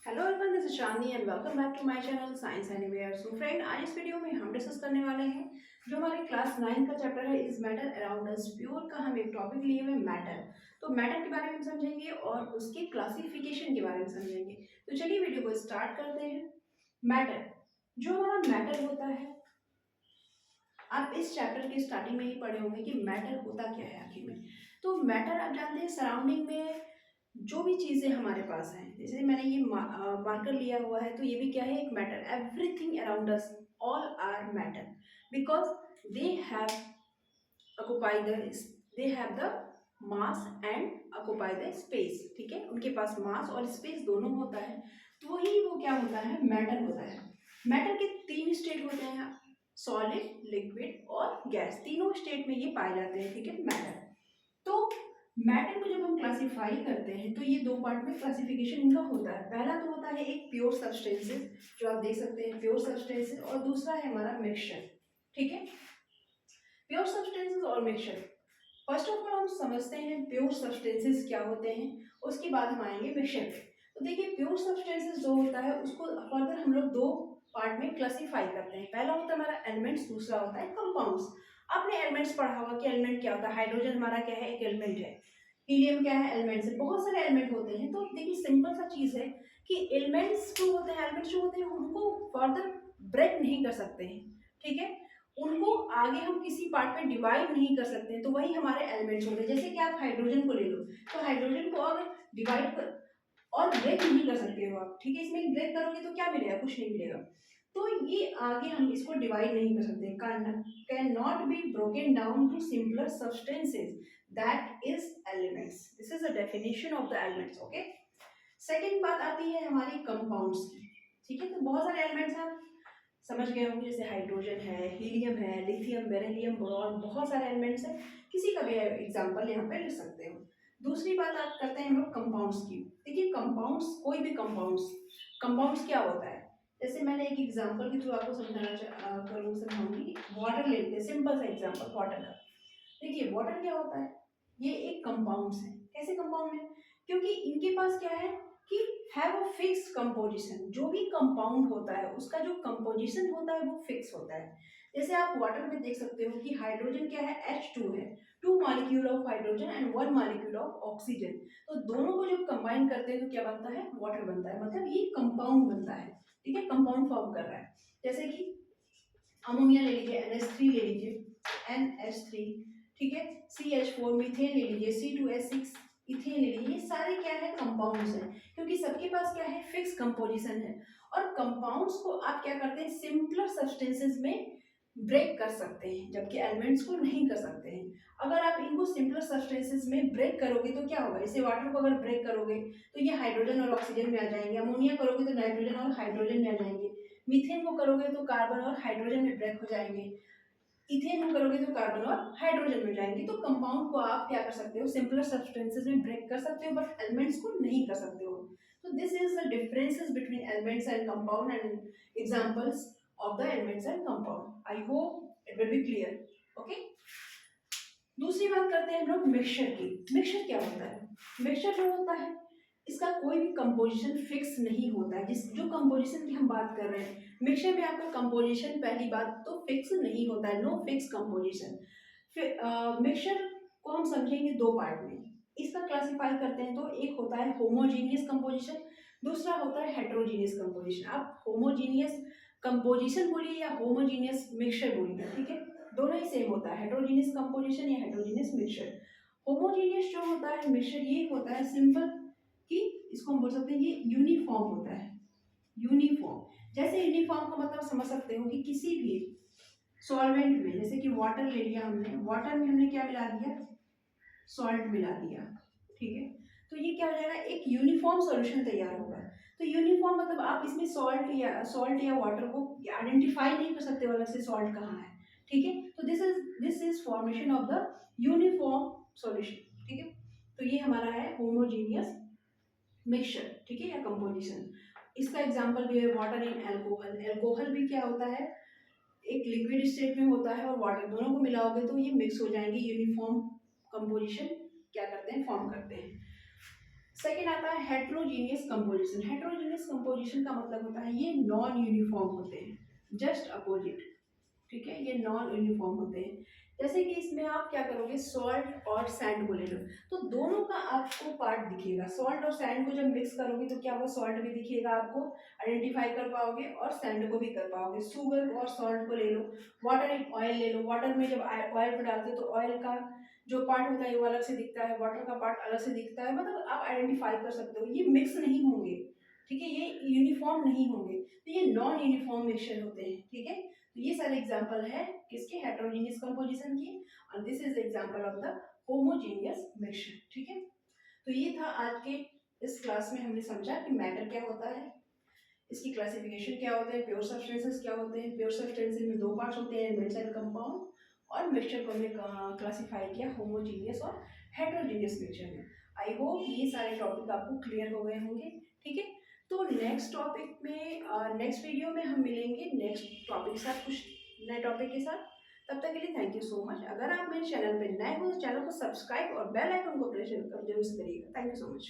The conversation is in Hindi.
Hello everyone, this is Chandni and welcome back to my channel science anywhere. So friend, आज इस वीडियो में हम डिस्कस करने वाले हैं जो हमारे क्लास 9 का चैप्टर है is matter around us. Pure का हम एक टॉपिक लिए हुए मैटर। तो मैटर के बारे में हम समझेंगे और उसके क्लासिफिकेशन के बारे में समझेंगे। तो चलिए वीडियो को स्टार्ट करते हैं। मैटर, जो हमारा मैटर होता है, आप इस चैप्टर के स्टार्टिंग में ही पढ़े होंगे कि मैटर होता क्या है आखिर में। तो मैटर आप जानते हैं सराउंडिंग में जो भी चीज़ें हमारे पास हैं, जैसे मैंने ये मार्कर लिया हुआ है, तो ये भी क्या है, एक matter. Everything around us, all are matter, because they have occupy the they have the mass and occupy the space. ठीक है, उनके पास मास और स्पेस दोनों होता है, तो वही वो क्या होता है, मैटर होता है। मैटर के तीन स्टेट होते हैं, सॉलिड, लिक्विड और गैस। तीनों स्टेट में ये पाए जाते हैं। ठीक है, मैटर। तो मैटर को जब हम क्लासिफाई करते हैं तो ये दो पार्ट में क्लासिफिकेशन इनका होता है। पहला तो होता है एक प्योर सब्सटेंसेस, जो आप देख सकते हैं प्योर सब्सटेंसेस, और दूसरा है हमारा मिक्सचर। ठीक है, प्योर सब्सटेंसेस और मिक्सचर। फर्स्ट ऑफ ऑल हम समझते हैं प्योर सब्सटेंसेस क्या होते हैं, उसके बाद हम आएंगे मिक्सचर पे। तो देखिए, प्योर सब्सटेंसेस जो होता है उसको फर्दर हम लोग दो पार्ट में क्लासिफाई करते हैं। पहला होता है हमारा एलिमेंट्स, दूसरा होता है कंपाउंड्स। आपने एलिमेंट्स पढ़ा होगा कि एलिमेंट क्या होता है। हाइड्रोजन हमारा क्या है, एक एलिमेंट है। हीलियम क्या है, एलिमेंट्स है। बहुत सारे एलिमेंट होते हैं। तो देखिए, सिंपल सा चीज है कि एलिमेंट्स जो होते हैं, एलिमेंट्स जो होते हैं, उनको फर्दर ब्रेक नहीं कर सकते हैं। ठीक है, उनको आगे हम किसी पार्ट में डिवाइड नहीं कर सकते हैं। तो वही हमारे एलिमेंट्स होते हैं। जैसे कि आप हाइड्रोजन को ले लो, तो हाइड्रोजन को अगर डिवाइड कर और ब्रेक नहीं कर सकते हो आप। ठीक है, इसमें ब्रेक करोगे तो क्या मिलेगा, कुछ नहीं मिलेगा। तो ये आगे हम इसको डिवाइड नहीं कर सकते। Can not be broken down to simpler substances, that is elements. This is the definition of the elements. Okay, second बात आती है हमारी कंपाउंड्स की। ठीक है, तो बहुत सारे एलिमेंट्स हैं, समझ गए होंगे, जैसे हाइड्रोजन है, हीलियम है, लिथियम, बेरिलियम, बोरॉन, बहुत सारे एलिमेंट्स हैं। किसी का भी एग्जांपल यहाँ पे लिख सकते हो। दूसरी बात आप करते हैं हम लोग कंपाउंड्स की। देखिए, कंपाउंड्स, कोई भी कंपाउंड्स, कंपाउंड्स क्या होता है, जैसे मैंने एक एग्जांपल के थ्रू आपको समझाऊंगी। वाटर ले लेते हैं, सिंपल सा एग्जांपल वाटर का। देखिए, वाटर क्या होता है, ये एक कंपाउंड्स है। कैसे कंपाउंड है, क्योंकि इनके पास क्या है कि हैव अ फिक्स कंपोजिशन। जो भी कंपाउंड होता है उसका जो कंपोजिशन होता है वो फिक्स होता है। जैसे आप वाटर में देख सकते हो कि हाइड्रोजन क्या है, H2 है। 2 molecule of hydrogen and 1 molecule of oxygen. तो दोनों को जब कंबाइन करते हैं तो क्या बनता है, वाटर बनता है। मतलब ये कंपाउंड बनता है। ठीक है, कंपाउंड फॉर्म कर रहा है। जैसे कि अमोनिया ले लीजिए, NH3 ले लीजिए, NH3। ठीक है, CH4, मीथेन ले लीजिए, C2H6, इथेन ले लीजिए। ये सारे क्या है, कंपाउंड्स हैं, क्योंकि सबके पास क्या है, फिक्स कंपोजिशन है। और कंपाउंड्स को आप क्या करते हैं, सिंपलर सब्सटेंसेस में ब्रेक कर सकते हैं, जबकि एलिमेंट्स को नहीं कर सकते हैं। अगर आप इनको सिंपलर सब्सटेंसेस में ब्रेक करोगे तो क्या होगा, जैसे वाटर को अगर ब्रेक करोगे तो ये हाइड्रोजन और ऑक्सीजन में आ जाएंगे। अमोनिया करोगे तो नाइट्रोजन और हाइड्रोजन में आ जाएंगे। मीथेन को करोगे तो कार्बन और हाइड्रोजन में ब्रेक हो जाएंगे। इथेन को करोगे तो कार्बन और हाइड्रोजन में जाएंगे। तो कंपाउंड को आप क्या कर सकते हो, सिंपलर सब्सटेंसेस में ब्रेक कर सकते हो, बट एलिमेंट्स को नहीं कर सकते हो। तो this is the differences between elements and compound and examples of the elements and compound. I hope it will be clear. Okay, दूसरी बात करते हैं हम लोग मिक्सचर की। मिक्सचर क्या होता है, मिक्सचर जो होता है इसका कोई भी कंपोजिशन फिक्स नहीं होता है। जिस जो कंपोजिशन की हम बात कर रहे हैं, मिक्सचर में आपका कंपोजिशन पहली बात तो फिक्स नहीं होता है, नो फिक्स कंपोजिशन। फिर मिक्सचर को हम समझेंगे दो पार्ट में। इसका क्लासिफाई करते हैं तो एक होता है होमोजीनियस कंपोजिशन, दूसरा होता है हेट्रोजीनियस कंपोजिशन। आप होमोजीनियस कंपोजिशन बोलिए या होमोजीनियस मिक्सचर बोलिए, ठीक है, दोनों ही सेम होता है, हेट्रोजीनियस कंपोजिशन या हेट्रोजीनियस मिक्सचर। होमोजीनियस जो होता है मिक्सचर, ये होता है सिंपल कि इसको हम बोल सकते हैं ये यूनिफॉर्म होता है। यूनिफॉर्म, जैसे यूनिफॉर्म का मतलब समझ सकते हो कि किसी भी सॉल्वेंट में, जैसे कि वाटर ले लिया हमने, वाटर में हमने क्या मिला दिया, सॉल्ट मिला दिया। ठीक है, तो ये क्या हो जाएगा, एक यूनिफॉर्म सॉल्यूशन तैयार होगा। तो यूनिफॉर्म मतलब आप इसमें सॉल्ट या वाटर को आइडेंटिफाई नहीं कर सकते हो अलग से सॉल्ट कहाँ है। ठीक है, तो this is formation of the uniform solution. ठीक है, तो ये हमारा है होमोजीनियस मिक्सचर। ठीक है, या कंपोजिशन। इसका एग्जांपल भी है वाटर इन एल्कोहल। एल्कोहल भी क्या होता है, एक लिक्विड स्टेट में होता है और वाटर, दोनों को मिलाओगे तो ये मिक्स हो जाएंगे, यूनिफॉर्म कंपोजिशन क्या करते हैं, फॉर्म करते हैं। सेकेंड आता है हेट्रोजीनियस कंपोजिशन। हेट्रोजीनियस कंपोजिशन का मतलब होता है ये नॉन यूनिफॉर्म होते हैं, जस्ट अपोजिट। ठीक है, ये नॉन यूनिफॉर्म होते हैं। जैसे कि इसमें आप क्या करोगे, सॉल्ट और सैंड को ले लो, तो दोनों का आपको पार्ट दिखेगा। सॉल्ट और सैंड को जब मिक्स करोगे तो क्या होगा, सॉल्ट भी दिखेगा आपको, आइडेंटिफाई कर पाओगे, और सैंड को भी कर पाओगे। शुगर और सॉल्ट को ले लो, वाटर ऑयल ले लो, वाटर में जब ऑयल को डालते हो तो ऑयल का जो पार्ट होता है वो अलग से दिखता है, वाटर का पार्ट अलग से दिखता है, मतलब आप आइडेंटिफाई कर सकते हो, ये मिक्स नहीं होंगे। ठीक है, ये यूनिफॉर्म नहीं होंगे, तो ये नॉन यूनिफॉर्म मिक्सचर होते हैं। ठीक है, तो ये सारे एग्जांपल है किसके, हेटेरोजेनियस कंपोजिशन की, और this is example of the homogeneous mixture. ठीक है, तो ये था आज के इस क्लास में, हमने समझा कि मैटर क्या होता है, इसकी क्लासिफिकेशन क्या होते हैं, प्योर सब्सटेंसेस क्या होते हैं। प्योर सब्सटेंसेस में दो पार्ट्स होते हैं, एलिमेंट्स एंड कंपाउंड, और मिक्सचर को हमने क्लासिफाई किया होमोजीनियस और हेटेरोजीनियस मिक्सचर में। आई होप ये सारे टॉपिक आपको क्लियर हो गए होंगे। ठीक है, तो नेक्स्ट टॉपिक में, नेक्स्ट वीडियो में हम मिलेंगे नेक्स्ट टॉपिक के साथ, कुछ नए टॉपिक के साथ। तब तक के लिए थैंक यू सो मच। अगर आप मेरे चैनल पर नए हो तो चैनल को सब्सक्राइब और बेल आइकन को प्रेस जरूर से करिएगा। Thank you so much.